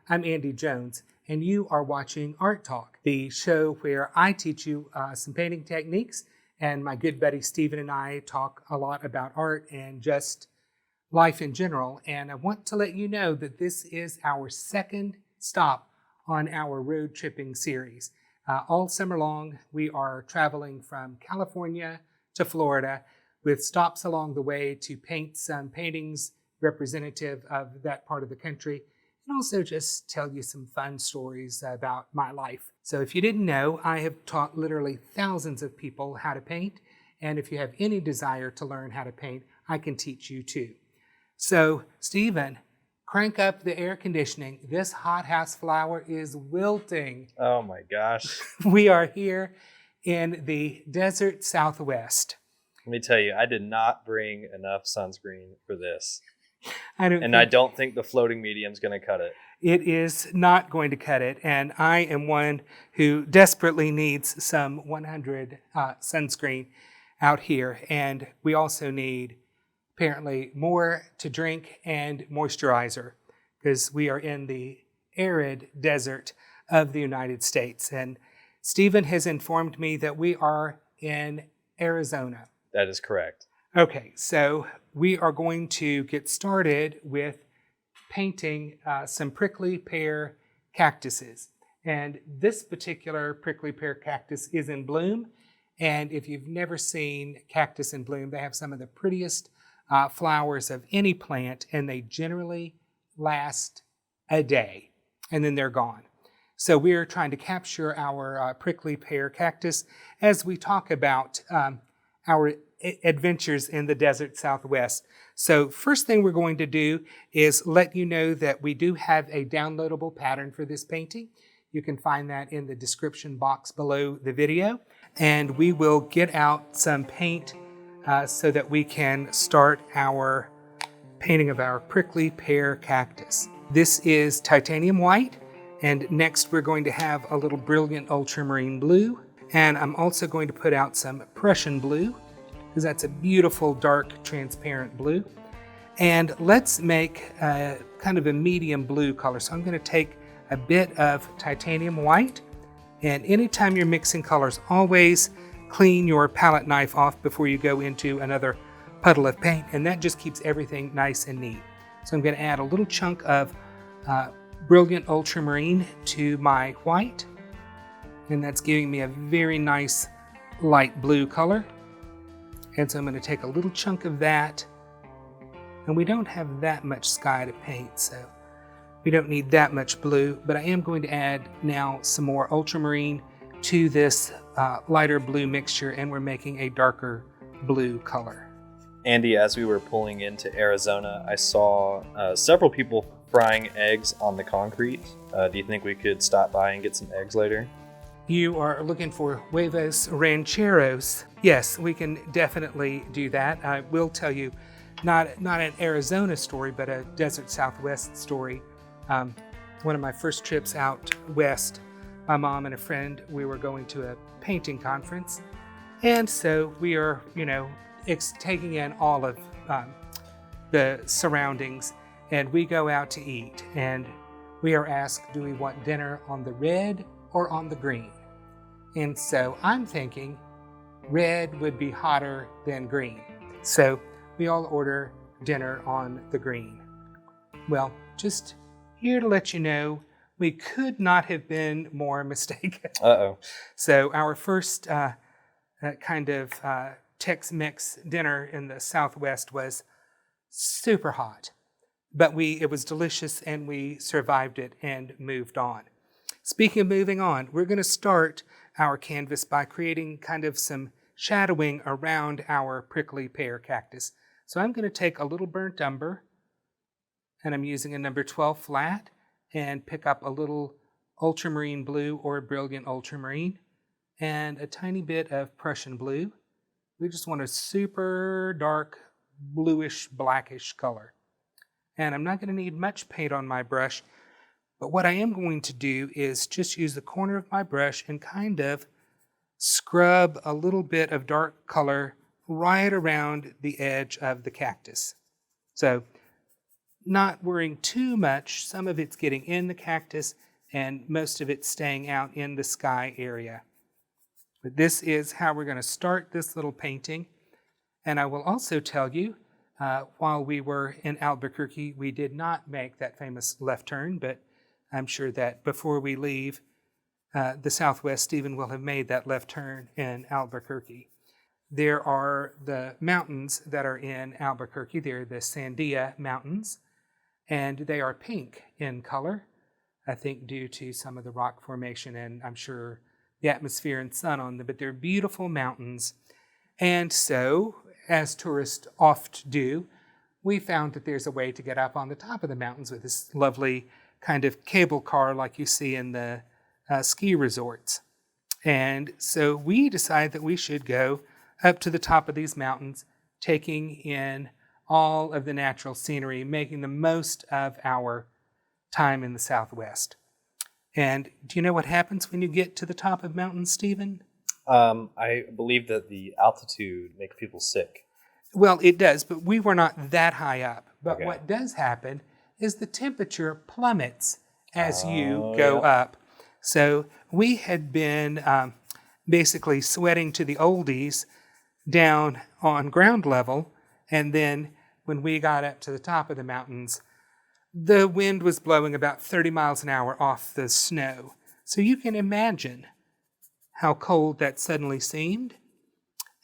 I'm Andy Jones, and you are watching Art Talk, the show where I teach you some painting techniques, and my good buddy Stephen and I talk a lot about art and just life in general. And I want to let you know that this is our second stop on our road tripping series. All summer long, we are traveling from California to Florida with stops along the way to paint some paintings representative of that part of the country, and also just tell you some fun stories about my life. So if you didn't know, I have taught literally thousands of people how to paint, and if you have any desire to learn how to paint, I can teach you too. So, Stephen, crank up the air conditioning. This hothouse flower is wilting. Oh my gosh. We are here in the desert Southwest. Let me tell you, I did not bring enough sunscreen for this. I don't think the floating medium is going to cut it. It is not going to cut it, and I am one who desperately needs some 100 sunscreen out here, and we also need apparently more to drink and moisturizer because we are in the arid desert of the United States. And Stephen has informed me that we are in Arizona. That is correct. Okay, so we are going to get started with painting some prickly pear cactuses. And this particular prickly pear cactus is in bloom. And if you've never seen cactus in bloom, they have some of the prettiest flowers of any plant, and they generally last a day, and then they're gone. So we're trying to capture our prickly pear cactus as we talk about our adventures in the desert Southwest. So first thing we're going to do is let you know that we do have a downloadable pattern for this painting. You can find that in the description box below the video. And we will get out some paint so that we can start our painting of our prickly pear cactus. This is titanium white, and next we're going to have a little brilliant ultramarine blue. And I'm also going to put out some Prussian blue, because that's a beautiful dark transparent blue. And let's make kind of a medium blue color. So I'm going to take a bit of titanium white, and anytime you're mixing colors, always clean your palette knife off before you go into another puddle of paint, and that just keeps everything nice and neat. So I'm going to add a little chunk of brilliant ultramarine to my white, and that's giving me a very nice light blue color. And so I'm going to take a little chunk of that, and we don't have that much sky to paint, so we don't need that much blue, but I am going to add now some more ultramarine to this lighter blue mixture, and we're making a darker blue color. Andy, as we were pulling into Arizona, I saw several people frying eggs on the concrete. Do you think we could stop by and get some eggs later? You are looking for huevos rancheros. Yes, we can definitely do that. I will tell you, not an Arizona story, but a desert Southwest story. One of my first trips out west, my mom and a friend, we were going to a painting conference. And so we are, taking in all of the surroundings, and we go out to eat. And we are asked, do we want dinner on the red or on the green? And so I'm thinking red would be hotter than green. So we all order dinner on the green. Well, just here to let you know, we could not have been more mistaken. Uh-oh. So our first kind of Tex-Mex dinner in the Southwest was super hot, but it was delicious, and we survived it and moved on. Speaking of moving on, we're going to start our canvas by creating kind of some shadowing around our prickly pear cactus. So I'm going to take a little burnt umber, and I'm using a number 12 flat, and pick up a little ultramarine blue or brilliant ultramarine, and a tiny bit of Prussian blue. We just want a super dark bluish blackish color. And I'm not going to need much paint on my brush, but what I am going to do is just use the corner of my brush and kind of scrub a little bit of dark color right around the edge of the cactus. So not worrying too much. Some of it's getting in the cactus and most of it's staying out in the sky area. But this is how we're going to start this little painting. And I will also tell you, while we were in Albuquerque, we did not make that famous left turn, but I'm sure that before we leave the Southwest, Stephen will have made that left turn in Albuquerque. There are the mountains that are in Albuquerque. They're the Sandia Mountains, and they are pink in color, I think due to some of the rock formation and I'm sure the atmosphere and sun on them, but they're beautiful mountains. And so, as tourists oft do, we found that there's a way to get up on the top of the mountains with this lovely kind of cable car like you see in the ski resorts. And so we decided that we should go up to the top of these mountains, taking in all of the natural scenery, making the most of our time in the Southwest. And do you know what happens when you get to the top of mountains, Stephen? I believe that the altitude makes people sick. Well, it does, but we were not that high up. But Okay. what does happen is the temperature plummets as you go up. So we had been basically sweating to the oldies down on ground level, and then when we got up to the top of the mountains, the wind was blowing about 30 miles an hour off the snow. So you can imagine how cold that suddenly seemed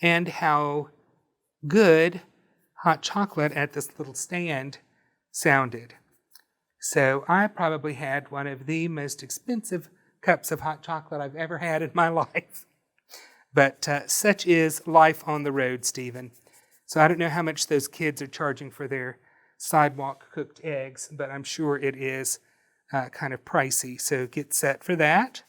and how good hot chocolate at this little stand sounded. So I probably had one of the most expensive cups of hot chocolate I've ever had in my life. But such is life on the road, Stephen. So I don't know how much those kids are charging for their sidewalk cooked eggs, but I'm sure it is kind of pricey. So get set for that.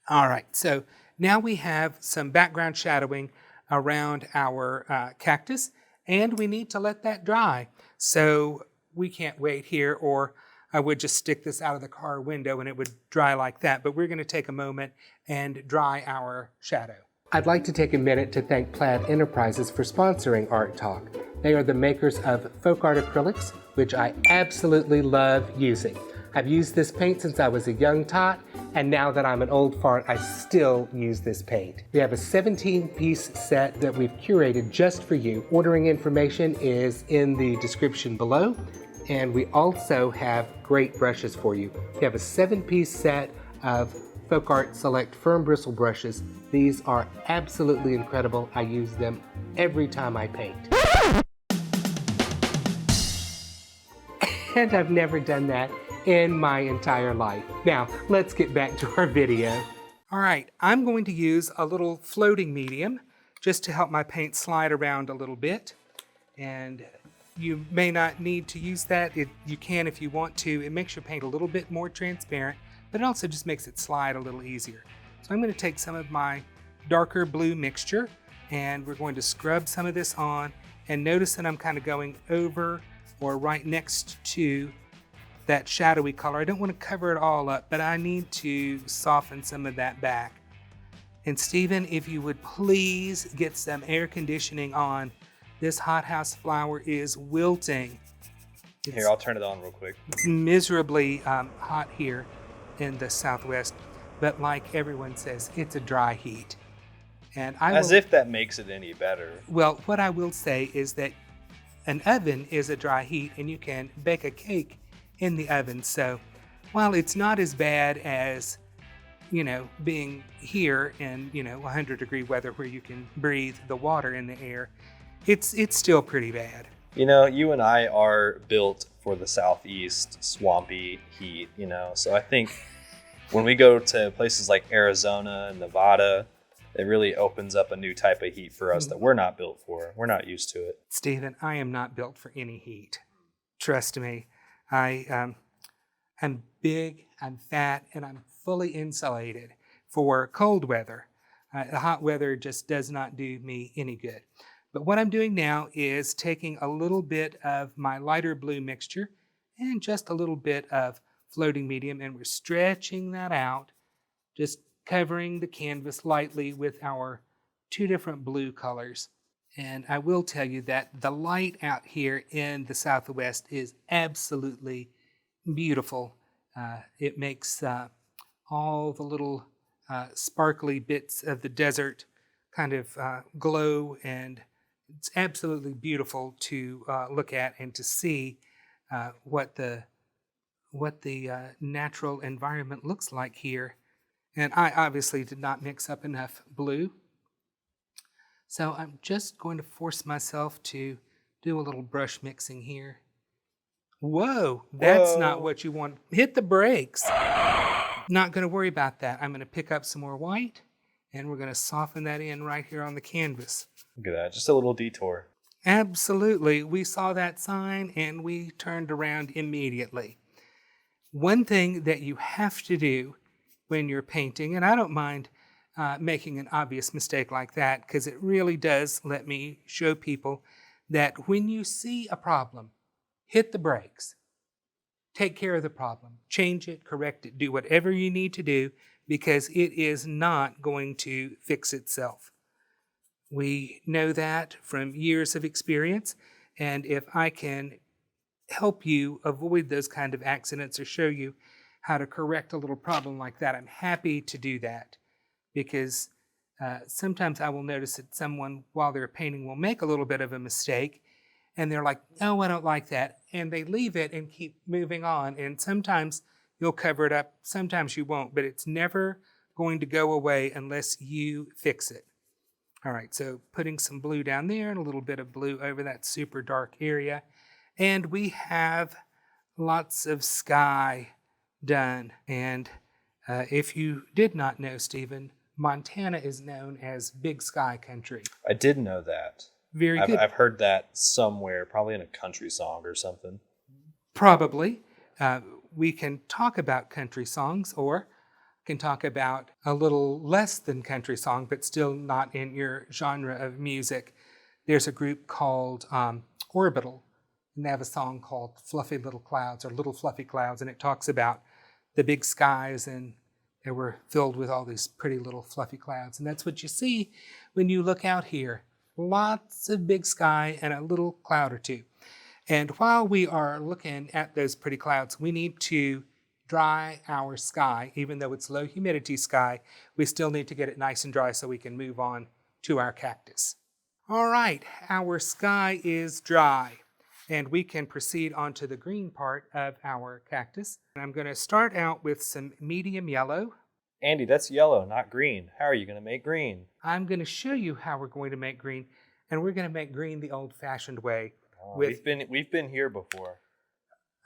All right, so now we have some background shadowing around our cactus, and we need to let that dry. So we can't wait here, or I would just stick this out of the car window and it would dry like that. But we're going to take a moment and dry our shadow. I'd like to take a minute to thank Plaid Enterprises for sponsoring Art Talk. They are the makers of folk art acrylics, which I absolutely love using. I've used this paint since I was a young tot, and now that I'm an old fart, I still use this paint. We have a 17-piece set that we've curated just for you. Ordering information is in the description below, and we also have great brushes for you. We have a 7-piece set of Folk Art Select Firm Bristle brushes. These are absolutely incredible. I use them every time I paint. And I've never done that in my entire life. Now, let's get back to our video. All right, I'm going to use a little floating medium just to help my paint slide around a little bit. And you may not need to use that. You can if you want to. It makes your paint a little bit more transparent, but it also just makes it slide a little easier. So I'm going to take some of my darker blue mixture, and we're going to scrub some of this on. And notice that I'm kind of going over or right next to that shadowy color. I don't want to cover it all up, but I need to soften some of that back. And Stephen, if you would please get some air conditioning on. This hothouse flower is wilting. Here, I'll turn it on real quick. It's miserably hot here in the Southwest, but like everyone says, it's a dry heat. And if that makes it any better. Well, what I will say is that an oven is a dry heat, and you can bake a cake in the oven. So while it's not as bad as, being here in, 100-degree weather where you can breathe the water in the air, it's still pretty bad. You and I are built for the Southeast swampy heat, so I think when we go to places like Arizona and Nevada, it really opens up a new type of heat for us that we're not built for. We're not used to it. Stephen, I am not built for any heat. Trust me. I'm big, I'm fat, and I'm fully insulated for cold weather. The hot weather just does not do me any good. But what I'm doing now is taking a little bit of my lighter blue mixture and just a little bit of floating medium, and we're stretching that out, just covering the canvas lightly with our two different blue colors. And I will tell you that the light out here in the Southwest is absolutely beautiful. It makes all the little sparkly bits of the desert kind of glow, and it's absolutely beautiful to look at and to see what the natural environment looks like here. And I obviously did not mix up enough blue, so I'm just going to force myself to do a little brush mixing here. Whoa, that's not Whoa. what you want. Hit the brakes. Not going to worry about that. I'm going to pick up some more white, and we're going to soften that in right here on the canvas. Look at that, just a little detour. Absolutely. We saw that sign and we turned around immediately. One thing that you have to do when you're painting, and I don't mind making an obvious mistake like that, because it really does let me show people that when you see a problem, hit the brakes. Take care of the problem. Change it, correct it, do whatever you need to do, because it is not going to fix itself. We know that from years of experience, and if I can help you avoid those kind of accidents or show you how to correct a little problem like that, I'm happy to do that, because sometimes I will notice that someone, while they're painting, will make a little bit of a mistake, and they're like, oh, I don't like that, and they leave it and keep moving on, and sometimes you'll cover it up, sometimes you won't, but it's never going to go away unless you fix it. All right, so putting some blue down there and a little bit of blue over that super dark area, and we have lots of sky done. And if you did not know, Stephen, Montana is known as Big Sky Country. I did know that. Very good. I've heard that somewhere, probably in a country song or something. Probably. We can talk about country songs, or can talk about a little less than country song, but still not in your genre of music. There's a group called Orbital, and they have a song called Fluffy Little Clouds, or Little Fluffy Clouds, and it talks about the big skies, and they were filled with all these pretty little fluffy clouds. And that's what you see when you look out here. Lots of big sky and a little cloud or two. And while we are looking at those pretty clouds, we need to dry our sky. Even though it's low humidity sky, we still need to get it nice and dry so we can move on to our cactus. All right, our sky is dry, and we can proceed on to the green part of our cactus. And I'm going to start out with some medium yellow. Andy, that's yellow, not green. How are you going to make green? I'm going to show you how we're going to make green, and we're going to make green the old-fashioned way. Oh, we've been here before.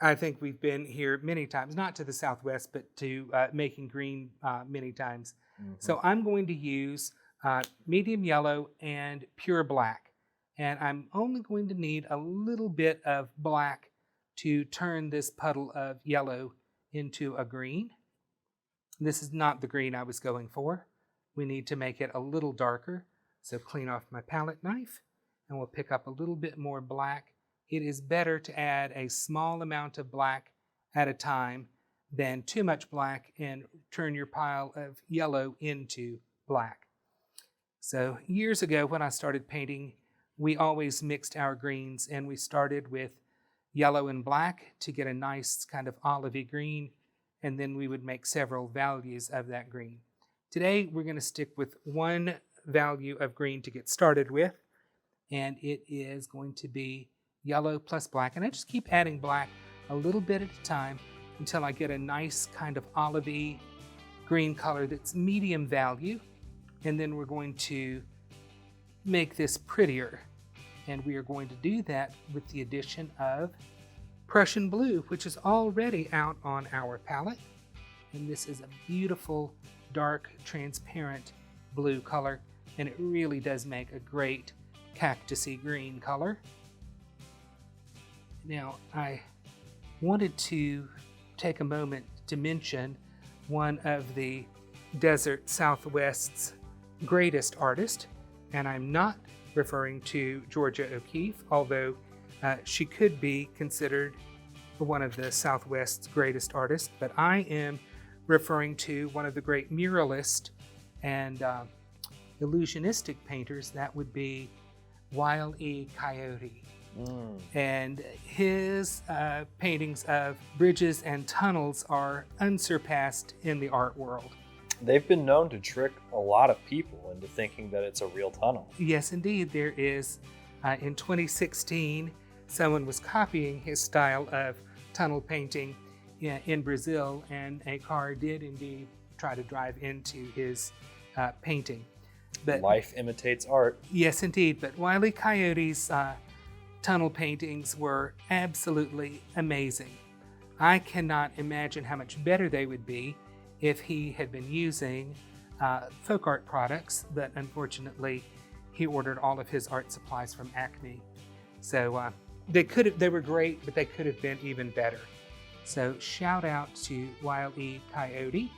I think we've been here many times, not to the southwest, but to making green many times. Mm-hmm. So I'm going to use medium yellow and pure black. And I'm only going to need a little bit of black to turn this puddle of yellow into a green. This is not the green I was going for. We need to make it a little darker. So clean off my palette knife, and we'll pick up a little bit more black. It is better to add a small amount of black at a time than too much black and turn your pile of yellow into black. So years ago when I started painting, we always mixed our greens, and we started with yellow and black to get a nice kind of olivey green, and then we would make several values of that green. Today we're going to stick with one value of green to get started with, and it is going to be yellow plus black, and I just keep adding black a little bit at a time until I get a nice kind of olivey green color that's medium value, and then we're going to make this prettier, and we are going to do that with the addition of Prussian blue, which is already out on our palette, and this is a beautiful dark transparent blue color, and it really does make a great cactusy green color. Now, I wanted to take a moment to mention one of the Desert Southwest's greatest artists, and I'm not referring to Georgia O'Keeffe, although she could be considered one of the Southwest's greatest artists, but I am referring to one of the great muralist and illusionistic painters. That would be Wile E. Coyote. Mm. And his paintings of bridges and tunnels are unsurpassed in the art world. They've been known to trick a lot of people into thinking that it's a real tunnel. Yes, indeed, there is. In 2016, someone was copying his style of tunnel painting in Brazil, and a car did indeed try to drive into his painting. But Life imitates art. yes, indeed. But Wile E. Coyote's tunnel paintings were absolutely amazing. I cannot imagine how much better they would be if he had been using folk art products, but unfortunately, he ordered all of his art supplies from Acme. So they were great, but they could have been even better. So shout out to Wile E. Coyote,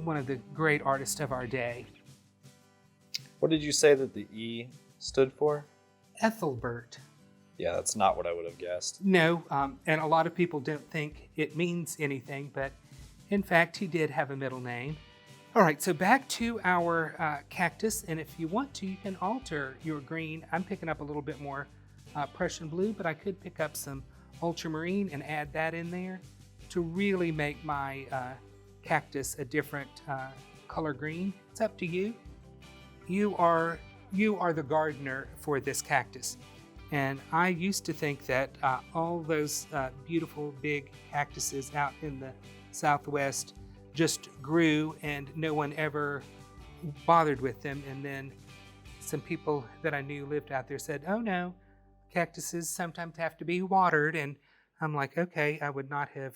one of the great artists of our day. What did you say that the E stood for? Ethelbert. Yeah, that's not what I would have guessed. No, and a lot of people don't think it means anything, but in fact, he did have a middle name. All right, so back to our cactus, and if you want to, you can alter your green. I'm picking up a little bit more Prussian blue, but I could pick up some ultramarine and add that in there to really make my cactus a different color green. It's up to you. You are the gardener for this cactus. And I used to think that all those beautiful big cactuses out in the Southwest just grew and no one ever bothered with them. And then some people that I knew lived out there said, oh no, cactuses sometimes have to be watered. And I'm like, okay, I would not have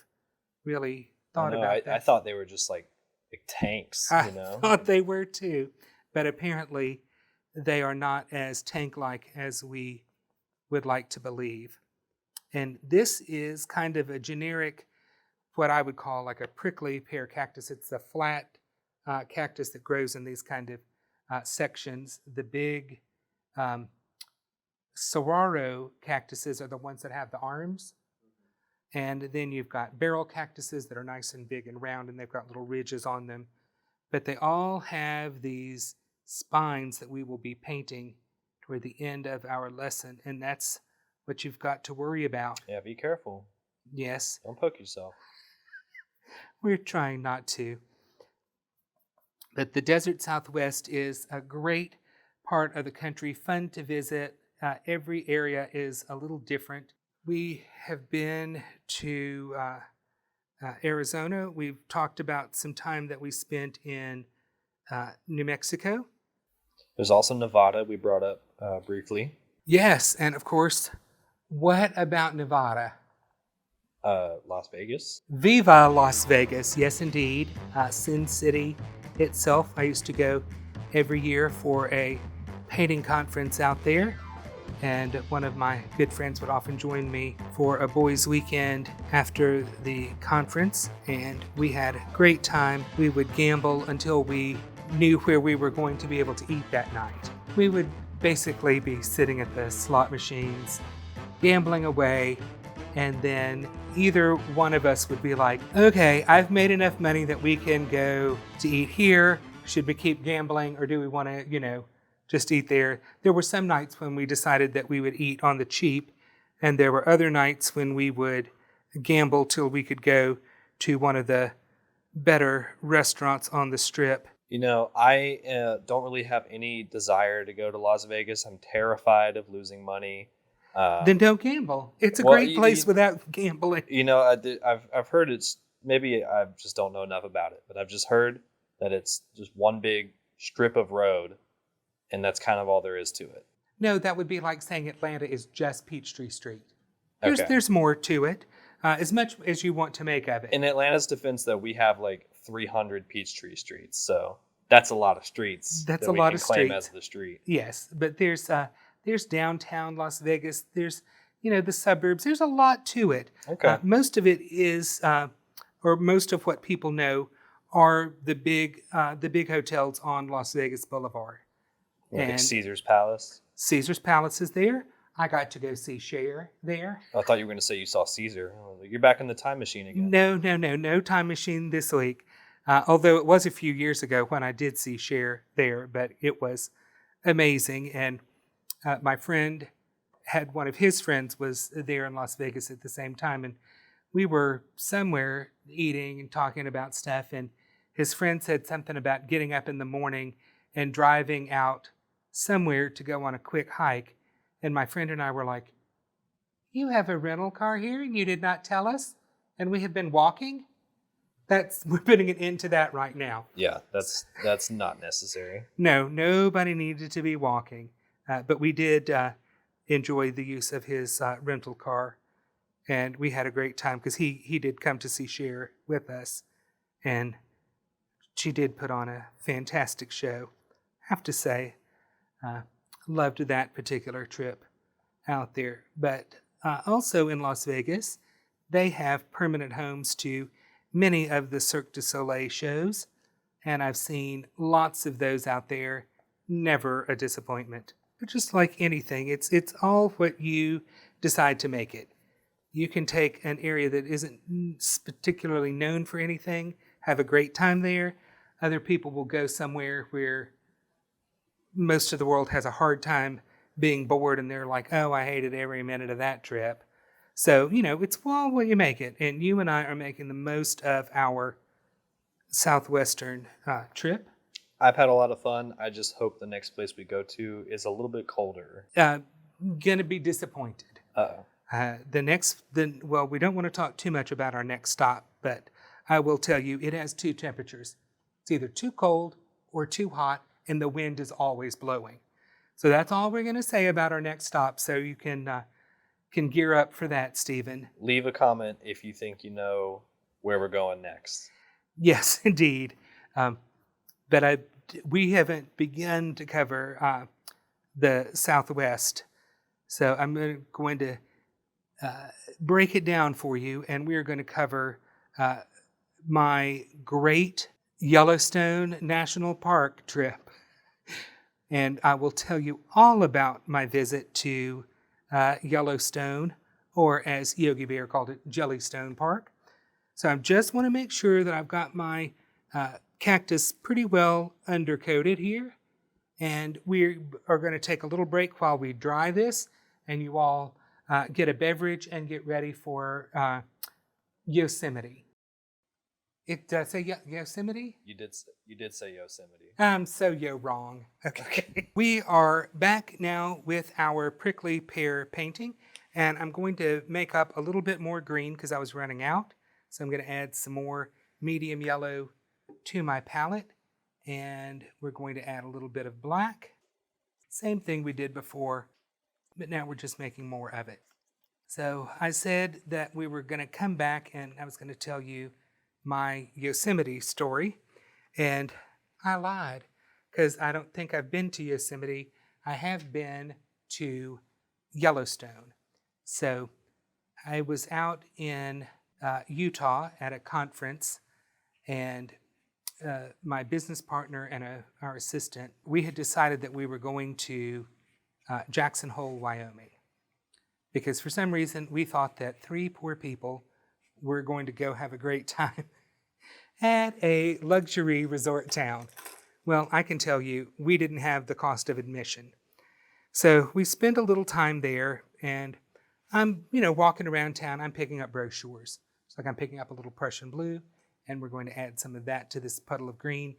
really thought about that. I thought they were just like tanks, I you know? thought they were too. But apparently they are not as tank-like as we would like to believe. And this is kind of a generic, what I would call like a prickly pear cactus. It's a flat cactus that grows in these kind of sections. The big saguaro cactuses are the ones that have the arms. And then you've got barrel cactuses that are nice and big and round, and they've got little ridges on them. But they all have these spines that we will be painting toward the end of our lesson, and that's what you've got to worry about. Yeah, be careful. Yes. Don't poke yourself. We're trying not to. But the desert Southwest is a great part of the country, fun to visit. Every area is a little different. We have been to Arizona. We've talked about some time that we spent in New Mexico. There's also Nevada we brought up briefly. Yes, and of course, what about Nevada? Las Vegas. Viva Las Vegas, yes indeed. Sin City itself. I used to go every year for a painting conference out there. And one of my good friends would often join me for a boys' weekend after the conference. And we had a great time. We would gamble until we knew where we were going to be able to eat that night. We would basically be sitting at the slot machines, gambling away, and then either one of us would be like, okay, I've made enough money that we can go to eat here. Should we keep gambling, or do we want to, just eat there? There were some nights when we decided that we would eat on the cheap, and there were other nights when we would gamble till we could go to one of the better restaurants on the Strip. I don't really have any desire to go to Las Vegas. I'm terrified of losing money. Then don't gamble. It's a great place without gambling. I've heard it's, maybe I just don't know enough about it, but I've just heard that it's just one big strip of road, and that's kind of all there is to it. No, that would be like saying Atlanta is just Peachtree Street. Okay. There's more to it, as much as you want to make of it. In Atlanta's defense, though, we have like 300 Peachtree streets, so that's a lot of streets. That's that a we lot can of claim streets. as the street. Yes, but there's downtown Las Vegas. There's the suburbs. There's a lot to it. Okay. Most of it is, or most of what people know, are the big hotels on Las Vegas Boulevard. Like Caesar's Palace. Caesar's Palace is there. I got to go see Cher there. I thought you were going to say you saw Caesar. Oh, you're back in the time machine again. No time machine this week. Although it was a few years ago when I did see Cher there, but it was amazing. And my friend had one of his friends was there in Las Vegas at the same time, and we were somewhere eating and talking about stuff, and his friend said something about getting up in the morning and driving out somewhere to go on a quick hike. And my friend and I were like, "You have a rental car here and you did not tell us? And we have been walking?" We're putting an end to that right now. Yeah, that's not necessary. No, nobody needed to be walking. But we did enjoy the use of his rental car. And we had a great time because he did come to see Cher with us. And she did put on a fantastic show. I have to say, loved that particular trip out there. But also in Las Vegas, they have permanent homes to many of the Cirque du Soleil shows, and I've seen lots of those out there. Never a disappointment. But just like anything, it's all what you decide to make it. You can take an area that isn't particularly known for anything, have a great time there. Other people will go somewhere where most of the world has a hard time being bored, and they're like, "Oh, I hated every minute of that trip." So, it's well what you make it. And you and I are making the most of our southwestern trip. I've had a lot of fun. I just hope the next place we go to is a little bit colder. Gonna be disappointed. Uh-oh. Well, we don't want to talk too much about our next stop, but I will tell you it has two temperatures. It's either too cold or too hot, and the wind is always blowing. So that's all we're going to say about our next stop, so you can gear up for that, Stephen. Leave a comment if you think you know where we're going next. Yes, indeed. But we haven't begun to cover the Southwest, so I'm going to break it down for you, and we are going to cover my great Yellowstone National Park trip. And I will tell you all about my visit to Yellowstone, or as Yogi Bear called it, Jellystone Park. So I just want to make sure that I've got my cactus pretty well undercoated here. And we are going to take a little break while we dry this, and you all get a beverage and get ready for Yosemite. Did I say Yosemite? You did say Yosemite. I'm so wrong. Okay. We are back now with our prickly pear painting, and I'm going to make up a little bit more green because I was running out. So I'm going to add some more medium yellow to my palette, and we're going to add a little bit of black. Same thing we did before, but now we're just making more of it. So I said that we were going to come back and I was going to tell you my Yosemite story, and I lied because I don't think I've been to Yosemite. I have been to Yellowstone. So I was out in Utah at a conference, and my business partner and our assistant, we had decided that we were going to Jackson Hole, Wyoming, because for some reason we thought that 3 poor people were going to go have a great time at a luxury resort town. Well, I can tell you, we didn't have the cost of admission. So we spent a little time there, and I'm, walking around town, I'm picking up brochures. It's like I'm picking up a little Prussian blue, and we're going to add some of that to this puddle of green.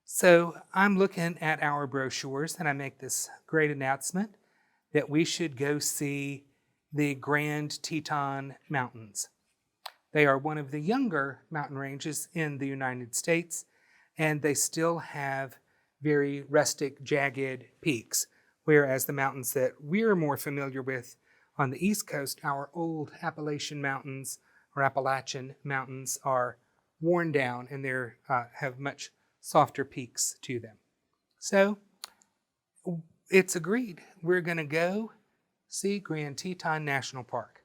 So I'm looking at our brochures, and I make this great announcement that we should go see the Grand Teton Mountains. They are one of the younger mountain ranges in the United States, and they still have very rustic, jagged peaks, whereas the mountains that we're more familiar with on the East Coast, our old Appalachian Mountains or Appalachian Mountains, are worn down and they have much softer peaks to them. So it's agreed. We're going to go see Grand Teton National Park.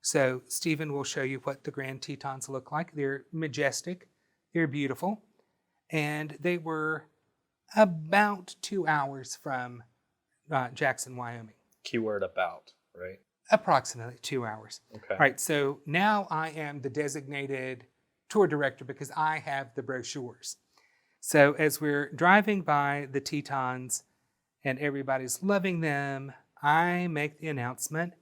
So Stephen will show you what the Grand Tetons look like. They're majestic, they're beautiful, and they were about 2 hours from Jackson, Wyoming. Keyword about, right? Approximately 2 hours. Okay. All right, so now I am the designated tour director because I have the brochures. So as we're driving by the Tetons, and everybody's loving them, I make the announcement,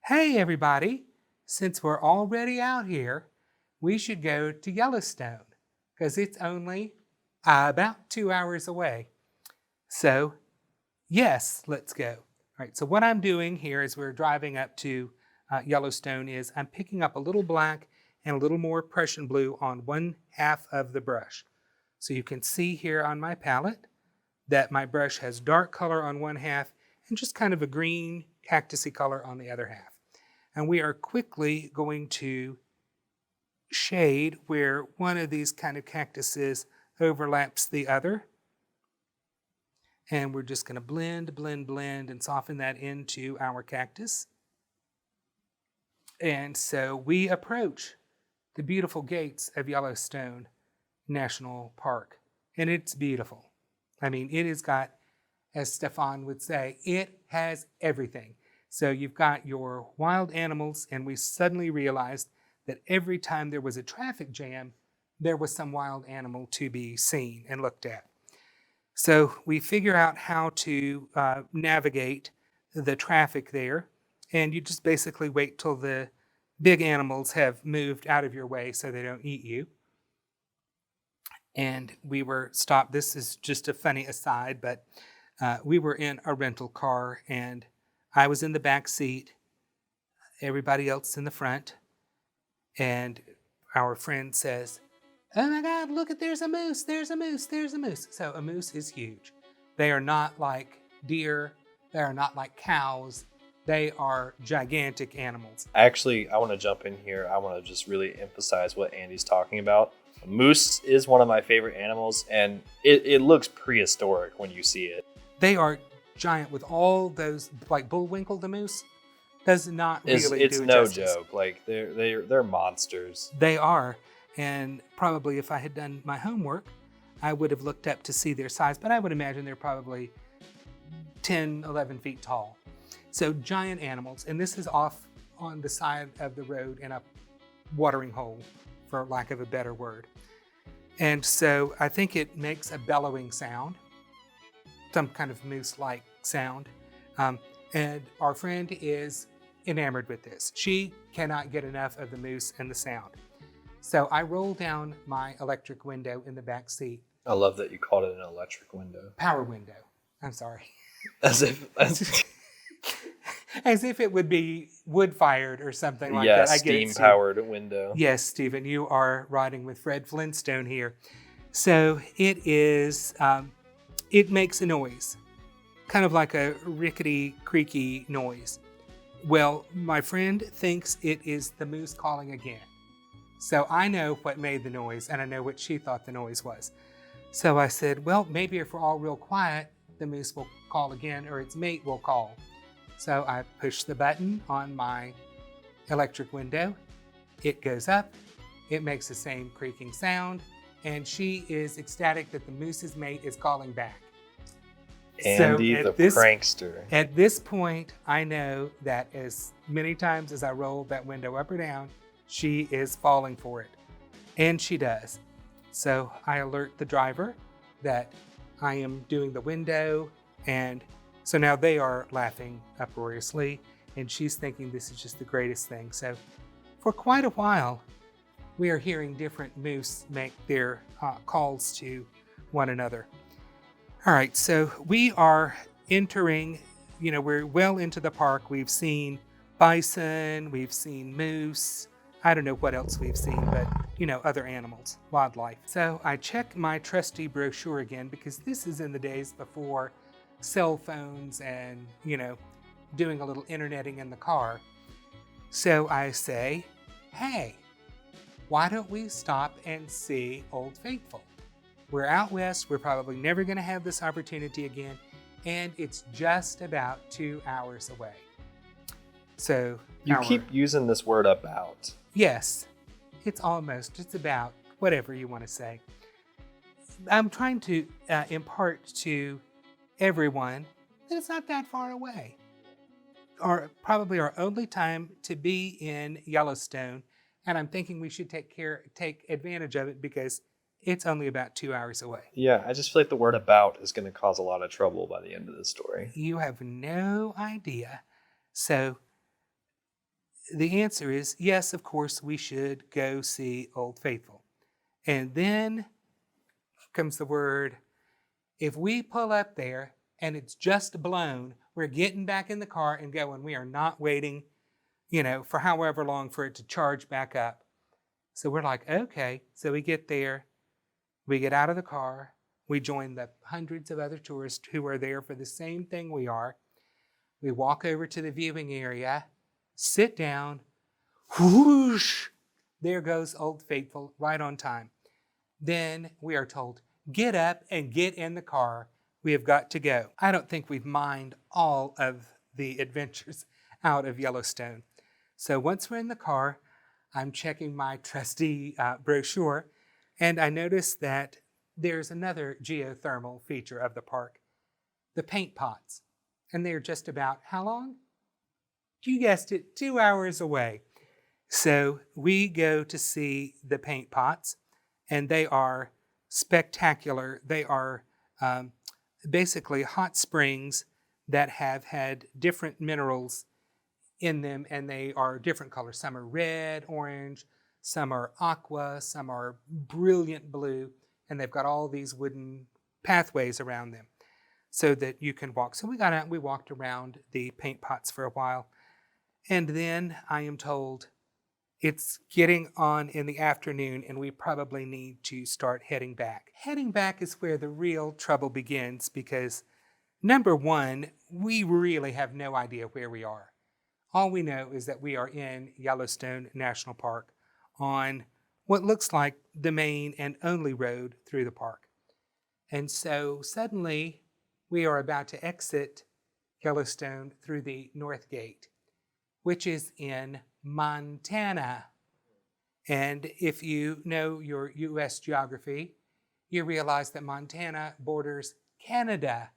hey everybody, since we're already out here, we should go to Yellowstone because it's only about 2 hours away. So yes, let's go. All right, so what I'm doing here as we're driving up to Yellowstone is I'm picking up a little black and a little more Prussian blue on one half of the brush. So you can see here on my palette that my brush has dark color on one half and just kind of a green cactusy color on the other half. And we are quickly going to shade where one of these kind of cactuses overlaps the other. And we're just going to blend, blend, blend, and soften that into our cactus. And so we approach the beautiful gates of Yellowstone National Park. And it's beautiful. I mean, it has got, as Stefan would say, it has everything. So you've got your wild animals, and we suddenly realized that every time there was a traffic jam, there was some wild animal to be seen and looked at. So we figure out how to navigate the traffic there, and you just basically wait till the big animals have moved out of your way so they don't eat you. And we were stopped. This is just a funny aside, but we were in a rental car, and I was in the back seat, everybody else in the front, and our friend says, oh my God, look at, there's a moose, there's a moose, there's a moose. So a moose is huge. They are not like deer. They are not like cows. They are gigantic animals. Actually, I want to jump in here. I want to just really emphasize what Andy's talking about. A moose is one of my favorite animals, and it looks prehistoric when you see it. They are giant with all those, like Bullwinkle the moose, does not really it's do no justice. joke. Like they're monsters. They are. And probably if I had done my homework, I would have looked up to see their size, but I would imagine they're probably 10, 11 feet tall. So giant animals. And this is off on the side of the road in a watering hole, for lack of a better word. And so I think it makes a bellowing sound, some kind of moose-like sound. And our friend is enamored with this. She cannot get enough of the moose and the sound. So I roll down my electric window in the back seat. I love that you called it an electric window. Power window. I'm sorry. As if As if it would be wood-fired or something like that. Yeah, steam-powered window. Yes, Stephen, you are riding with Fred Flintstone here. So it is, it makes a noise, kind of like a rickety, creaky noise. Well, my friend thinks it is the moose calling again. So I know what made the noise, and I know what she thought the noise was. So I said, well, maybe if we're all real quiet, the moose will call again, or its mate will call. So I push the button on my electric window. It goes up. It makes the same creaking sound, and she is ecstatic that the moose's mate is calling back. Andy the prankster. At this point, I know that as many times as I roll that window up or down, she is falling for it. And she does. So I alert the driver that I am doing the window, and so now they are laughing uproariously, and she's thinking this is just the greatest thing. So for quite a while, we are hearing different moose make their calls to one another. All right, so we are entering, we're well into the park. We've seen bison, we've seen moose. I don't know what else we've seen, but, other animals, wildlife. So I check my trusty brochure again, because this is in the days before cell phones and, doing a little interneting in the car. So I say, hey, why don't we stop and see Old Faithful? We're out west. We're probably never going to have this opportunity again. And it's just about 2 hours away. So you keep using this word about. Yes, it's about, whatever you want to say. I'm trying to impart to everyone that it's not that far away. Probably our only time to be in Yellowstone, and I'm thinking we should take advantage of it, because It's only about 2 hours away. Yeah, I just feel like the word about is going to cause a lot of trouble by the end of the story. You have no idea. So the answer is yes, of course, we should go see Old Faithful. And then comes the word, if we pull up there and it's just blown, we're getting back in the car and going. We are not waiting, for however long for it to charge back up. So we're like, okay. So we get there, we get out of the car, we join the hundreds of other tourists who are there for the same thing we are. We walk over to the viewing area, sit down, whoosh, there goes Old Faithful right on time. Then we are told, get up and get in the car. We have got to go. I don't think we've mined all of the adventures out of Yellowstone. So once we're in the car, I'm checking my trusty brochure, and I notice that there's another geothermal feature of the park, the paint pots. And they're just about how long? You guessed it, 2 hours away. So we go to see the paint pots, and they are spectacular. They are basically hot springs that have had different minerals in them, and they are different colors. Some are red, orange, some are aqua, some are brilliant blue, and they've got all these wooden pathways around them so that you can walk. So we got out and we walked around the paint pots for a while, and then I am told it's getting on in the afternoon and we probably need to start heading back. Heading back is where the real trouble begins because, number one, we really have no idea where we are. All we know is that we are in Yellowstone National Park on what looks like the main and only road through the park. And so suddenly we are about to exit Yellowstone through the North Gate, which is in Montana. And if you know your U.S. geography, you realize that Montana borders Canada.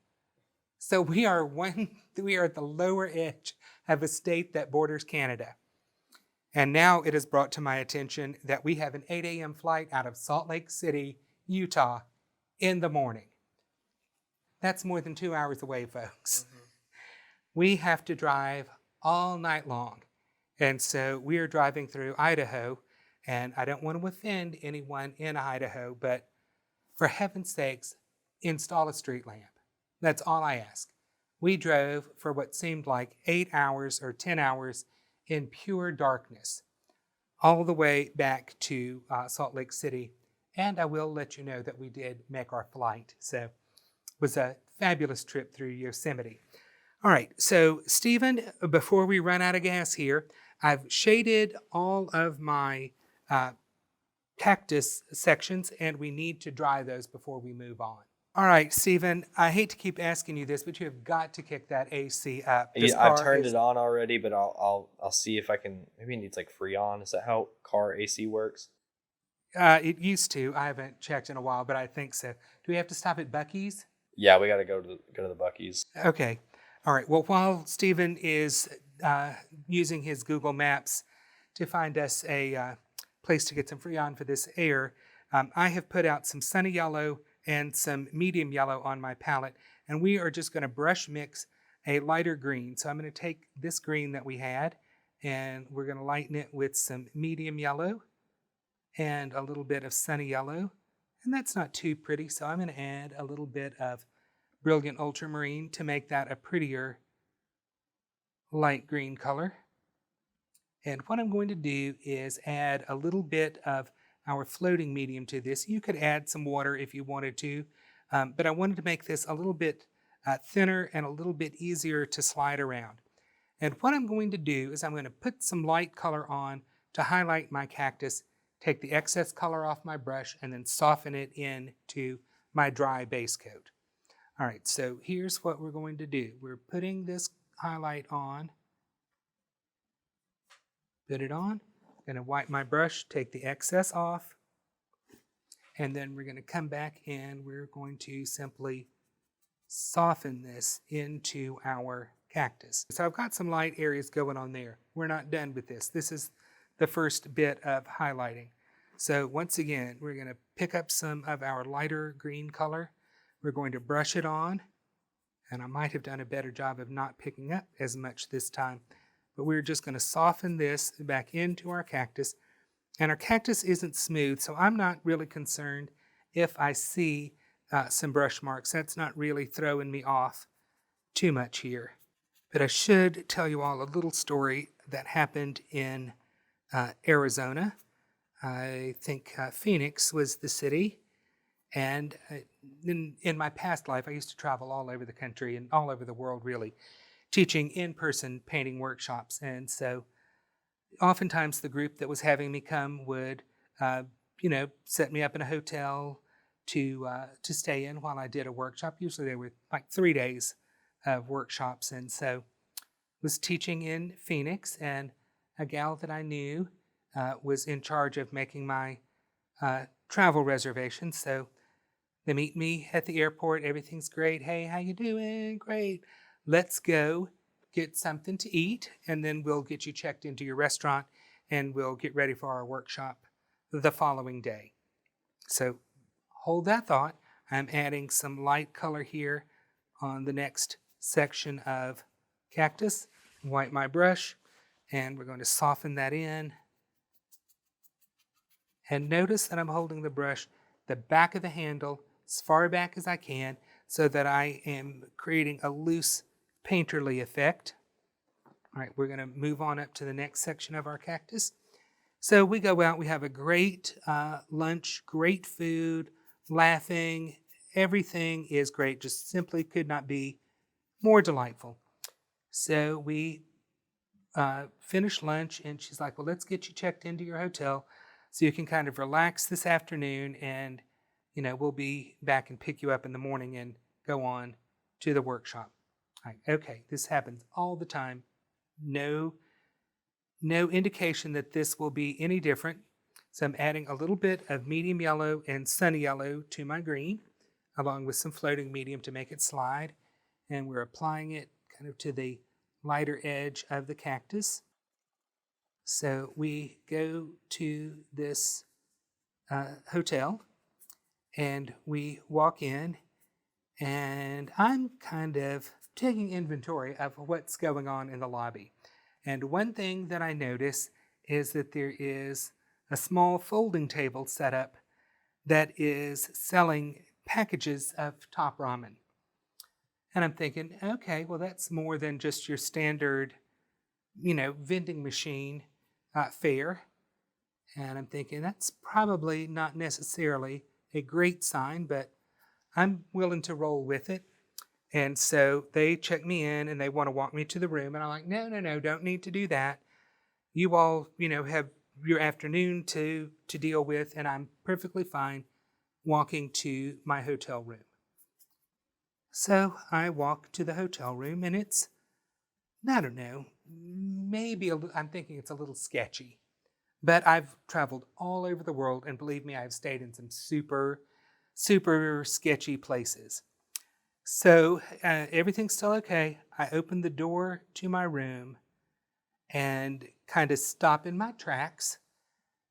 So we are at the lower edge of a state that borders Canada. And now it is brought to my attention that we have an 8 a.m. flight out of Salt Lake City, Utah, in the morning. That's more than 2 hours away, folks. Mm-hmm. We have to drive all night long. And so we are driving through Idaho, and I don't want to offend anyone in Idaho, but for heaven's sakes, install a street lamp. That's all I ask. We drove for what seemed like 8 hours or 10 hours in pure darkness, all the way back to Salt Lake City. And I will let you know that we did make our flight. So it was a fabulous trip through Yosemite. All right, so Stephen, before we run out of gas here, I've shaded all of my cactus sections, and we need to dry those before we move on. All right, Stephen, I hate to keep asking you this, but you have got to kick that AC up. Yeah, I've turned it on already, but I'll see if I can. Maybe it needs like Freon. Is that how car AC works? It used to. I haven't checked in a while, but I think so. Do we have to stop at Buc-ee's? Yeah, we got to go to the Buc-ee's. Okay. All right. Well, while Stephen is using his Google Maps to find us a place to get some Freon for this air, I have put out some sunny yellow and some medium yellow on my palette, and we are just going to brush mix a lighter green. So I'm going to take this green that we had, and we're going to lighten it with some medium yellow and a little bit of sunny yellow, and that's not too pretty, so I'm going to add a little bit of brilliant ultramarine to make that a prettier light green color. And what I'm going to do is add a little bit of our floating medium to this. You could add some water if you wanted to, but I wanted to make this a little bit thinner and a little bit easier to slide around. And what I'm going to do is I'm going to put some light color on to highlight my cactus, take the excess color off my brush, and then soften it into my dry base coat. All right, so here's what we're going to do. We're putting this highlight on. Put it on. I'm going to wipe my brush, take the excess off, and then we're going to come back and we're going to simply soften this into our cactus. So I've got some light areas going on there. We're not done with this. This is the first bit of highlighting. So once again, we're going to pick up some of our lighter green color. We're going to brush it on, and I might have done a better job of not picking up as much this time. But we're just going to soften this back into our cactus. And our cactus isn't smooth, so I'm not really concerned if I see some brush marks. That's not really throwing me off too much here. But I should tell you all a little story that happened in Arizona. I think Phoenix was the city. And in my past life, I used to travel all over the country and all over the world, really, teaching in-person painting workshops. And so oftentimes the group that was having me come would, set me up in a hotel to stay in while I did a workshop. Usually they were like 3 days of workshops. And so I was teaching in Phoenix, and a gal that I knew was in charge of making my travel reservations. So they meet me at the airport. Everything's great. Hey, how you doing? Great. Let's go get something to eat, and then we'll get you checked into your restaurant, and we'll get ready for our workshop the following day. So hold that thought. I'm adding some light color here on the next section of cactus. Wipe my brush, and we're going to soften that in. And notice that I'm holding the brush, the back of the handle, as far back as I can, so that I am creating a loose painterly effect. All right, we're going to move on up to the next section of our cactus. So we go out, we have a great lunch, great food, laughing. Everything is great, just simply could not be more delightful. So we finish lunch, and she's like, well, let's get you checked into your hotel so you can kind of relax this afternoon, and we'll be back and pick you up in the morning and go on to the workshop. All right, okay, this happens all the time. No indication that this will be any different. So I'm adding a little bit of medium yellow and sunny yellow to my green, along with some floating medium to make it slide. And we're applying it kind of to the lighter edge of the cactus. So we go to this hotel, and we walk in, and I'm kind of taking inventory of what's going on in the lobby. And one thing that I notice is that there is a small folding table set up that is selling packages of top ramen. And I'm thinking, okay, well, that's more than just your standard, vending machine fare. And I'm thinking that's probably not necessarily a great sign, but I'm willing to roll with it. And so they check me in, and they want to walk me to the room. And I'm like, no, don't need to do that. You all, have your afternoon to deal with, and I'm perfectly fine walking to my hotel room. So I walk to the hotel room, and it's, I don't know, maybe I'm thinking it's a little sketchy. But I've traveled all over the world, and believe me, I've stayed in some super, super sketchy places. So everything's still okay. I open the door to my room and kind of stop in my tracks.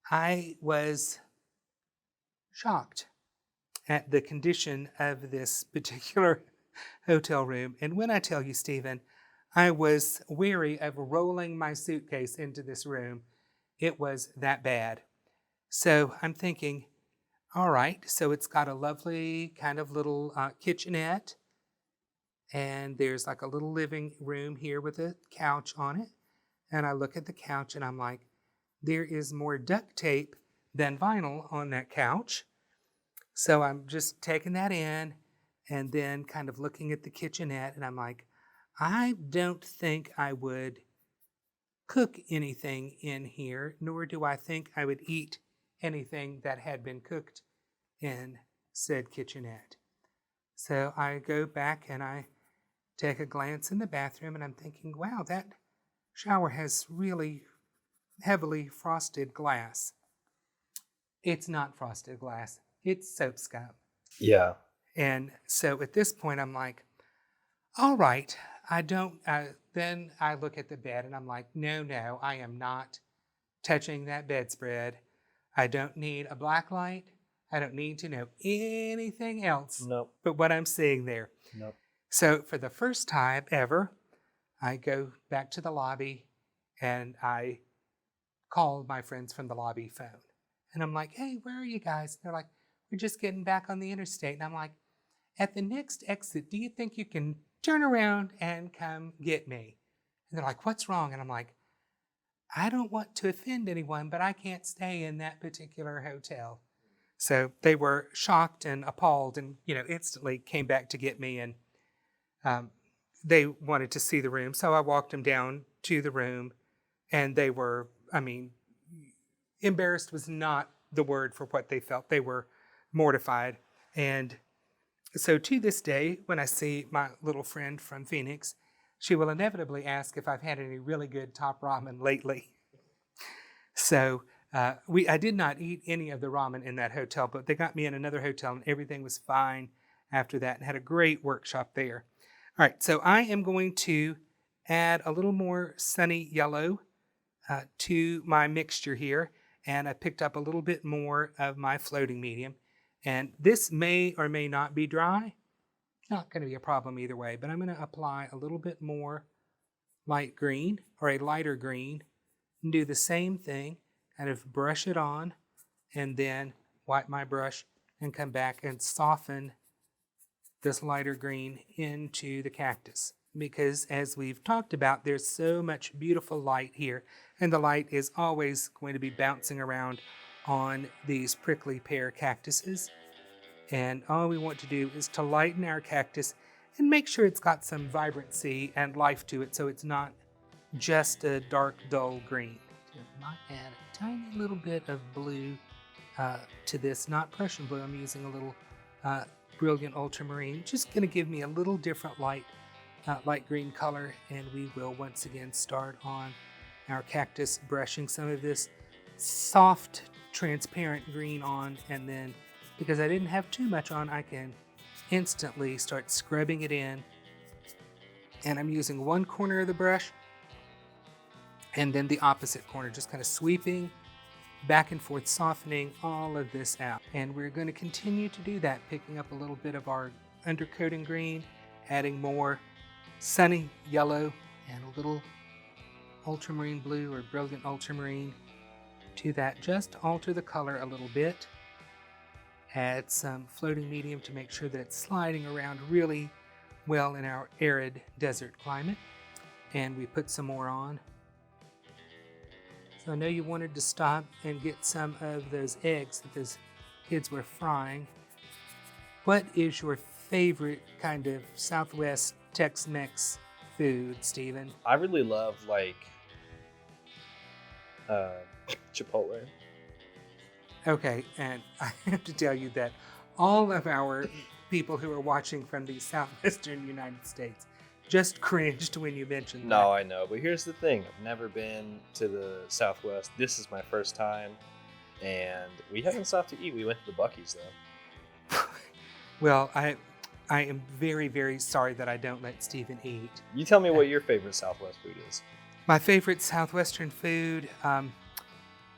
I was shocked at the condition of this particular hotel room. And when I tell you, Stephen, I was wary of rolling my suitcase into this room. It was that bad. So I'm thinking, all right, so it's got a lovely kind of little kitchenette. And there's like a little living room here with a couch on it. And I look at the couch, and I'm like, there is more duct tape than vinyl on that couch. So I'm just taking that in, and then kind of looking at the kitchenette, and I'm like, I don't think I would cook anything in here, nor do I think I would eat anything that had been cooked in said kitchenette. So I go back and I take a glance in the bathroom, and I'm thinking, wow, that shower has really heavily frosted glass. It's not frosted glass. It's soap scum. Yeah. And so at this point, I'm like, all right, then I look at the bed, and I'm like, no, I am not touching that bedspread. I don't need a black light. I don't need to know anything else Nope. but what I'm seeing there. Nope. So for the first time ever, I go back to the lobby and I call my friends from the lobby phone. And I'm like, hey, where are you guys? They're like, we're just getting back on the interstate. And I'm like, at the next exit, do you think you can turn around and come get me? And they're like, what's wrong? And I'm like, I don't want to offend anyone, but I can't stay in that particular hotel. So they were shocked and appalled and, instantly came back to get me. And they wanted to see the room. So I walked them down to the room and they were, embarrassed was not the word for what they felt. They were mortified. And so to this day, when I see my little friend from Phoenix, she will inevitably ask if I've had any really good top ramen lately. So I did not eat any of the ramen in that hotel, but they got me in another hotel and everything was fine after that and had a great workshop there. All right, so I am going to add a little more sunny yellow to my mixture here. And I picked up a little bit more of my floating medium. And this may or may not be dry. Not going to be a problem either way, but I'm going to apply a little bit more light green or a lighter green and do the same thing, kind of brush it on and then wipe my brush and come back and soften this lighter green into the cactus. Because as we've talked about, there's so much beautiful light here, and the light is always going to be bouncing around on these prickly pear cactuses. And all we want to do is to lighten our cactus and make sure it's got some vibrancy and life to it, so it's not just a dark, dull green. I might add a tiny little bit of blue to this, not Prussian blue. I'm using a little brilliant ultramarine, just going to give me a little different light green color, and we will once again start on our cactus, brushing some of this soft, transparent green on, and then because I didn't have too much on, I can instantly start scrubbing it in. And I'm using one corner of the brush and then the opposite corner, just kind of sweeping back and forth, softening all of this out. And we're going to continue to do that, picking up a little bit of our undercoating green, adding more sunny yellow and a little ultramarine blue or brilliant ultramarine to that. Just alter the color a little bit. Add some floating medium to make sure that it's sliding around really well in our arid desert climate. And we put some more on. So I know you wanted to stop and get some of those eggs that those kids were frying. What is your favorite kind of Southwest Tex-Mex food, Stephen? I really love Chipotle. Okay, and I have to tell you that all of our people who are watching from the southwestern United States just cringed when you mentioned that. No, I know, but here's the thing. I've never been to the Southwest. This is my first time, and we haven't stopped to eat. We went to the Buc-ee's, though. Well, I am very, very sorry that I don't let Stephen eat. You tell me what your favorite Southwest food is. My favorite Southwestern food,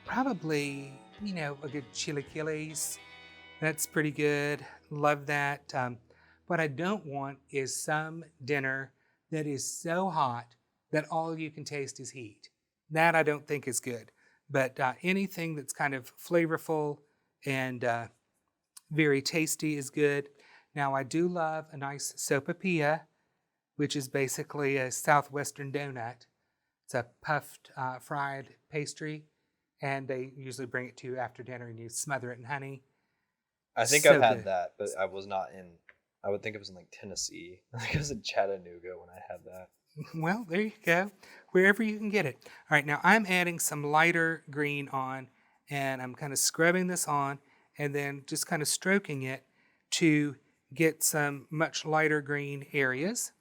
probably, a good chilaquiles. That's pretty good. Love that. What I don't want is some dinner that is so hot that all you can taste is heat. That I don't think is good. But anything that's kind of flavorful and very tasty is good. Now, I do love a nice sopapilla, which is basically a Southwestern donut. It's a puffed, fried pastry, and they usually bring it to you after dinner, and you smother it in honey. I think So I've had good. that, but I was not in. I would think it was in Tennessee. I think it was in Chattanooga when I had that. Well, there you go. Wherever you can get it. All right, now I'm adding some lighter green on, and I'm kind of scrubbing this on, and then just kind of stroking it to get some much lighter green areas.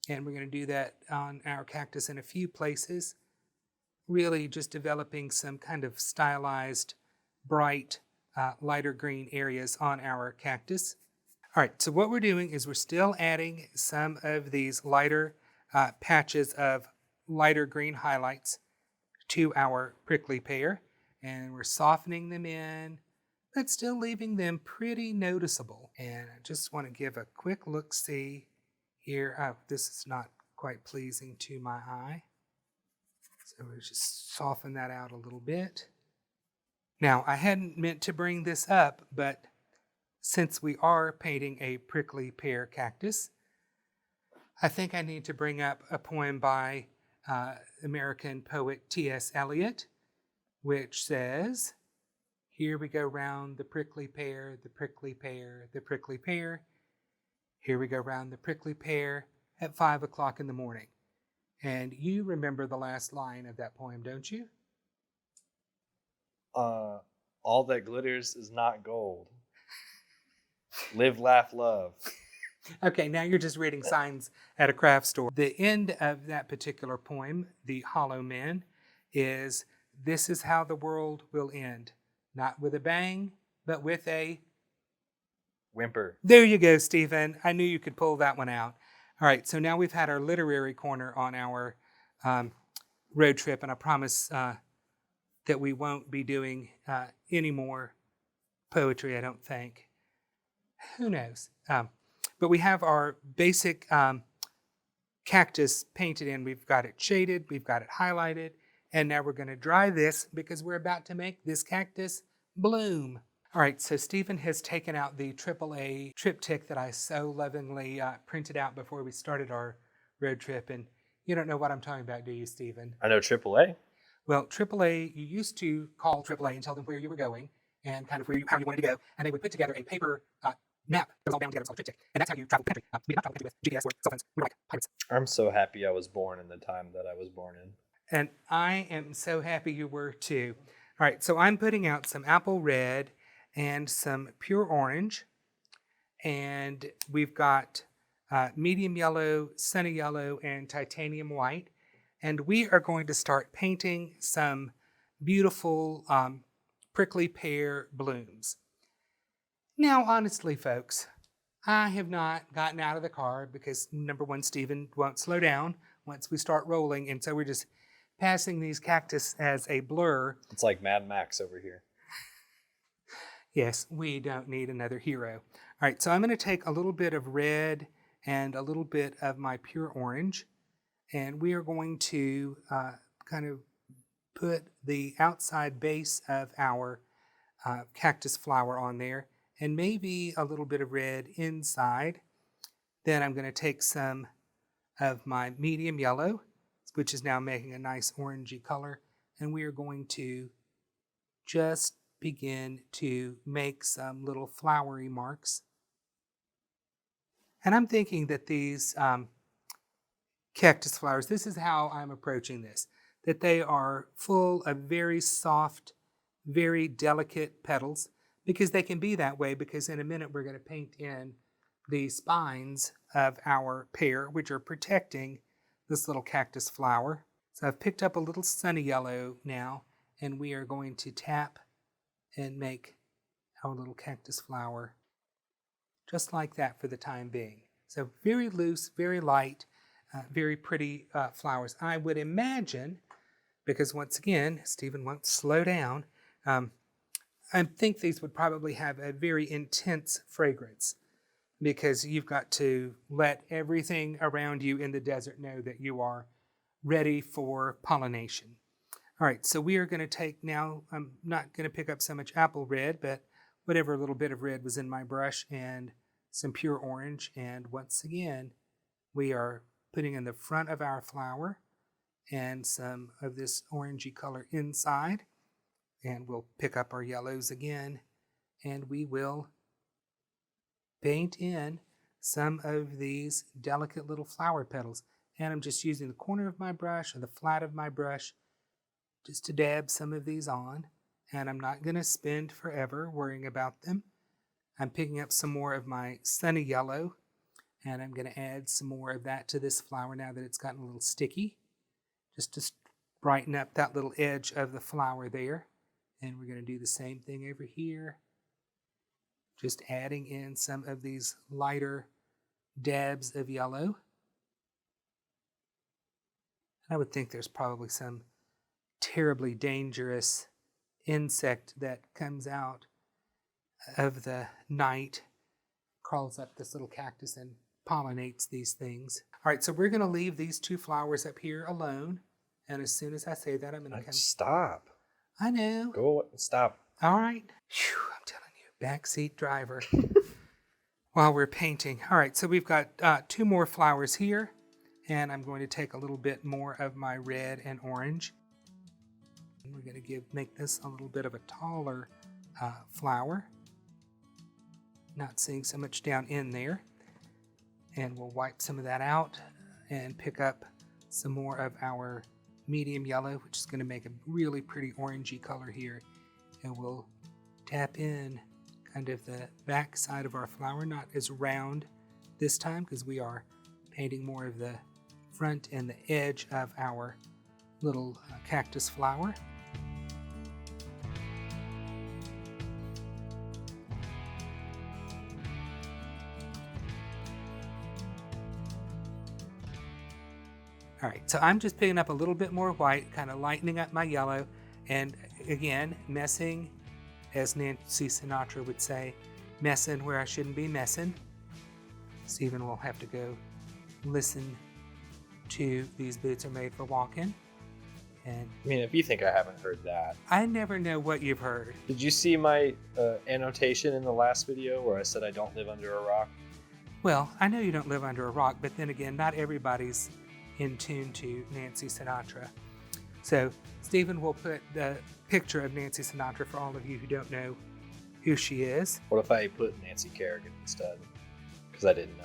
And we're going to do that on our cactus in a few places. Really just developing some kind of stylized, bright, lighter green areas on our cactus. All right, so what we're doing is we're still adding some of these lighter patches of lighter green highlights to our prickly pear. and we're softening them in, but still leaving them pretty noticeable. And I just want to give a quick look-see here. Oh, this is not quite pleasing to my eye. So we'll just soften that out a little bit. Now, I hadn't meant to bring this up, but since we are painting a prickly pear cactus, I think I need to bring up a poem by American poet T.S. Eliot, which says, "Here we go round the prickly pear, the prickly pear, the prickly pear. Here we go round the prickly pear at 5 o'clock in the morning." And you remember the last line of that poem, don't you? All that glitters is not gold. Live, laugh, love. Okay, now you're just reading signs at a craft store. The end of that particular poem, The Hollow Men, is, "This is how the world will end. Not with a bang, but with a..." Whimper. There you go, Stephen. I knew you could pull that one out. All right, so now we've had our literary corner on our road trip, and I promise that we won't be doing any more poetry, I don't think. Who knows? But we have our basic cactus painted in. We've got it shaded, we've got it highlighted, and now we're going to dry this because we're about to make this cactus bloom. All right, so Stephen has taken out the AAA triptych that I so lovingly printed out before we started our road trip. And you don't know what I'm talking about, do you, Stephen? I know AAA. Well, AAA, you used to call AAA and tell them where you were going and kind of how you wanted to go. And they would put together a paper map that was all bound together. It was called a triptych. And that's how you traveled the country. We did not travel the country with GPS or cell phones. We were like pirates. I'm so happy I was born in the time that I was born in. And I am so happy you were too. All right, so I'm putting out some apple red and some pure orange. And we've got medium yellow, sunny yellow, and titanium white. And we are going to start painting some beautiful prickly pear blooms. Now, honestly, folks, I have not gotten out of the car because, number one, Stephen won't slow down once we start rolling. And so we're just passing these cactus as a blur. It's like Mad Max over here. Yes, we don't need another hero. All right, so I'm going to take a little bit of red and a little bit of my pure orange, and we are going to kind of put the outside base of our cactus flower on there, and maybe a little bit of red inside. Then I'm going to take some of my medium yellow, which is now making a nice orangey color, and we are going to just begin to make some little flowery marks. And I'm thinking that these cactus flowers, this is how I'm approaching this, that they are full of very soft, very delicate petals, because they can be that way, because in a minute we're going to paint in the spines of our pear, which are protecting this little cactus flower. So I've picked up a little sunny yellow now, and we are going to tap and make our little cactus flower just like that for the time being. So very loose, very light, very pretty flowers. I would imagine, because once again, Stephen won't slow down, I think these would probably have a very intense fragrance, because you've got to let everything around you in the desert know that you are ready for pollination. All right, so we are going to take now, I'm not going to pick up so much apple red, but whatever little bit of red was in my brush, and some pure orange. And once again, we are putting in the front of our flower and some of this orangey color inside. And we'll pick up our yellows again, and we will paint in some of these delicate little flower petals. And I'm just using the corner of my brush or the flat of my brush just to dab some of these on, and I'm not going to spend forever worrying about them. I'm picking up some more of my sunny yellow, and I'm going to add some more of that to this flower now that it's gotten a little sticky, just to brighten up that little edge of the flower there. And we're going to do the same thing over here, just adding in some of these lighter dabs of yellow. I would think there's probably some terribly dangerous insect that comes out of the night, crawls up this little cactus and pollinates these things. All right, so we're going to leave these 2 flowers up here alone. And as soon as I say that, I'm going to come. Stop. I know. Go. Stop. All right. Whew, I'm telling you, backseat driver. While we're painting. All right, so we've got 2 more flowers here. And I'm going to take a little bit more of my red and orange. And we're going to make this a little bit of a taller flower. Not seeing so much down in there. And we'll wipe some of that out and pick up some more of our medium yellow, which is going to make a really pretty orangey color here. And we'll tap in kind of the back side of our flower, not as round this time because we are painting more of the front and the edge of our little cactus flower. All right, so I'm just picking up a little bit more white, kind of lightening up my yellow, and again, messing, as Nancy Sinatra would say, messing where I shouldn't be messing. Stephen will have to go listen to These Boots Are Made for Walking. And I mean, if you think I haven't heard that. I never know what you've heard. Did you see my annotation in the last video where I said I don't live under a rock? Well, I know you don't live under a rock, but then again, not everybody's in tune to Nancy Sinatra. So Stephen will put the picture of Nancy Sinatra for all of you who don't know who she is. What if I put Nancy Kerrigan instead? Because I didn't know.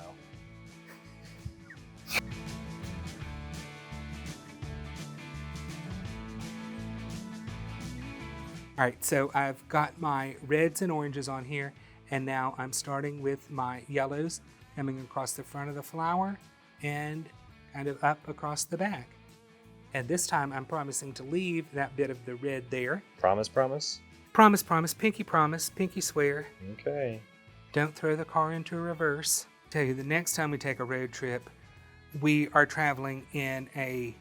All right, so I've got my reds and oranges on here, and now I'm starting with my yellows coming across the front of the flower and kind of up across the back. And this time I'm promising to leave that bit of the red there. Promise, promise? Promise, pinky swear. Okay. Don't throw the car into reverse. Tell you, the next time we take a road trip, we are traveling in a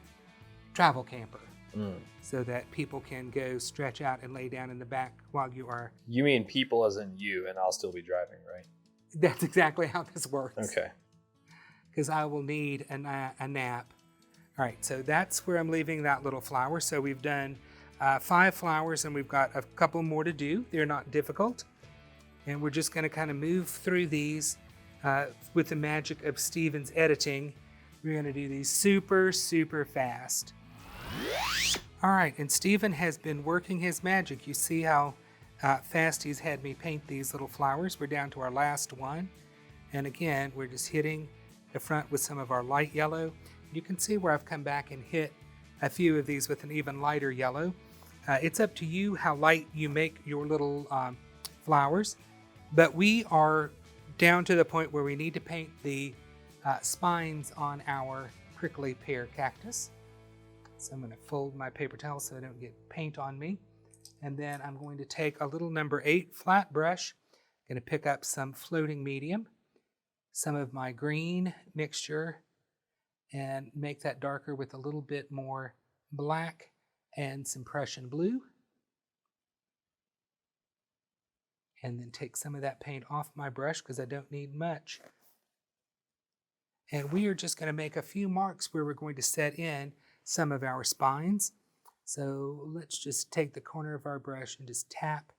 travel camper. So that people can go stretch out and lay down in the back while you are... You mean people as in you, and I'll still be driving, right? That's exactly how this works. Okay. Because I will need a nap. All right, so that's where I'm leaving that little flower. So we've done 5 flowers, and we've got a couple more to do. They're not difficult. And we're just going to kind of move through these with the magic of Stephen's editing. We're going to do these super, super fast. All right, and Stephen has been working his magic. You see how fast he's had me paint these little flowers. We're down to our last one. And again, we're just hitting the front with some of our light yellow. You can see where I've come back and hit a few of these with an even lighter yellow. It's up to you how light you make your little flowers. But we are down to the point where we need to paint the spines on our prickly pear cactus. So I'm going to fold my paper towel so I don't get paint on me. And then I'm going to take a little number 8 flat brush. I'm going to pick up some floating medium, some of my green mixture, and make that darker with a little bit more black and some Prussian blue. And then take some of that paint off my brush because I don't need much. And we are just going to make a few marks where we're going to set in some of our spines. So let's just take the corner of our brush and just tap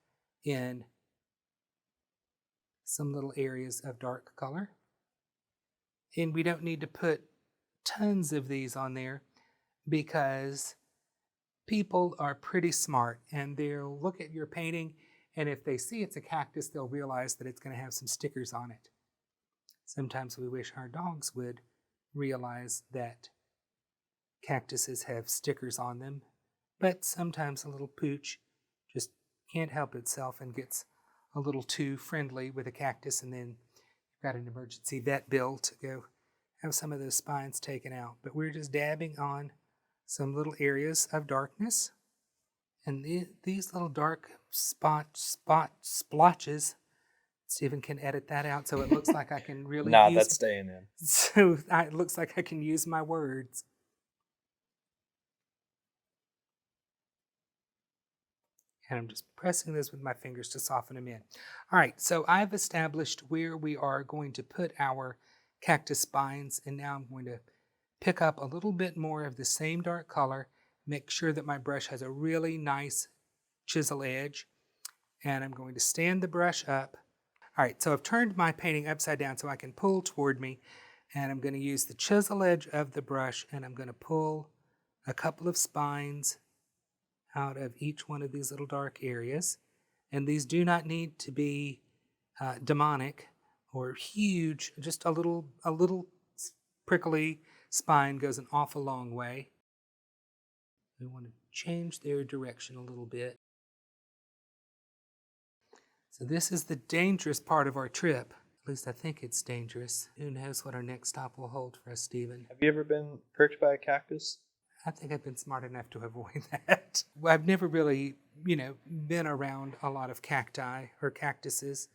in some little areas of dark color. And we don't need to put tons of these on there because people are pretty smart and they'll look at your painting, and if they see it's a cactus, they'll realize that it's going to have some stickers on it. Sometimes we wish our dogs would realize that cactuses have stickers on them, but sometimes a little pooch just can't help itself and gets a little too friendly with a cactus, and then you've got an emergency vet bill to go have some of those spines taken out. But we're just dabbing on some little areas of darkness, and these little dark splotches, Stephen can edit that out so it looks like I can really Nah, that's staying in. So it looks like I can use my words. And I'm just pressing this with my fingers to soften them in. All right, so I've established where we are going to put our cactus spines, and now I'm going to pick up a little bit more of the same dark color, make sure that my brush has a really nice chisel edge, and I'm going to stand the brush up. All right, so I've turned my painting upside down so I can pull toward me, and I'm going to use the chisel edge of the brush, and I'm going to pull a couple of spines out of each one of these little dark areas. And these do not need to be demonic or huge. Just a little prickly spine goes an awful long way. We want to change their direction a little bit. So this is the dangerous part of our trip. At least I think it's dangerous. Who knows what our next stop will hold for us, Stephen? Have you ever been pricked by a cactus? I think I've been smart enough to avoid that. I've never really, been around a lot of cacti or cactuses,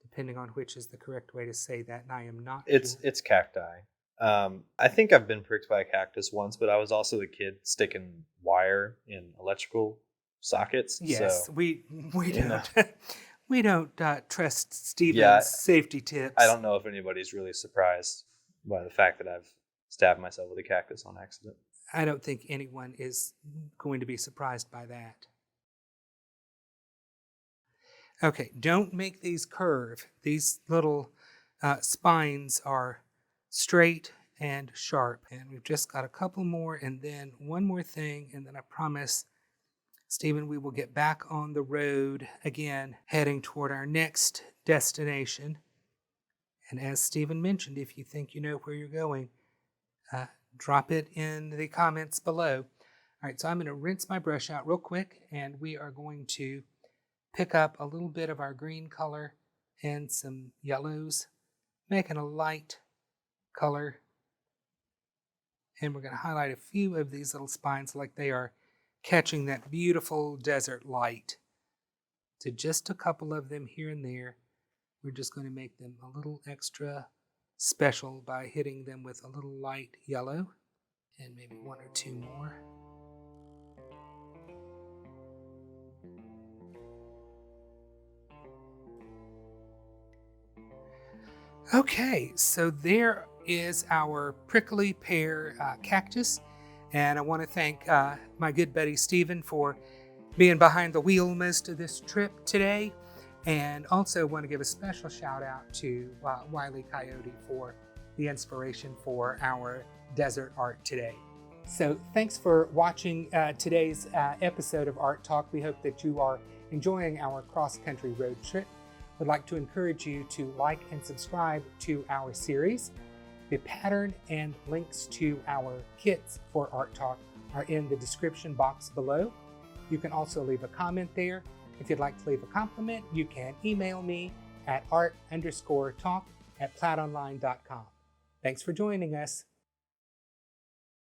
depending on which is the correct way to say that, and I am not sure. It's cacti. I think I've been pricked by a cactus once, but I was also a kid sticking wire in electrical sockets. Yes, so, we don't. know. We don't trust Stephen's safety tips. I don't know if anybody's really surprised by the fact that I've stabbed myself with a cactus on accident. I don't think anyone is going to be surprised by that. Okay, don't make these curve. These little spines are straight and sharp. And we've just got a couple more and then one more thing, and then I promise, Stephen, we will get back on the road again, heading toward our next destination. And as Stephen mentioned, if you think you know where you're going, drop it in the comments below. All right, so I'm going to rinse my brush out real quick, and we are going to pick up a little bit of our green color and some yellows, making a light color. And we're going to highlight a few of these little spines like they are catching that beautiful desert light. So just a couple of them here and there. We're just going to make them a little extra special by hitting them with a little light yellow, and maybe one or two more. Okay, so there is our prickly pear cactus, and I want to thank my good buddy Stephen for being behind the wheel most of this trip today. And also want to give a special shout out to Wile E. Coyote for the inspiration for our desert art today. So thanks for watching today's episode of Art Talk. We hope that you are enjoying our cross-country road trip. We'd like to encourage you to like and subscribe to our series. The pattern and links to our kits for Art Talk are in the description box below. You can also leave a comment there. If you'd like to leave a compliment, you can email me at art_talk@plaidonline.com. Thanks for joining us.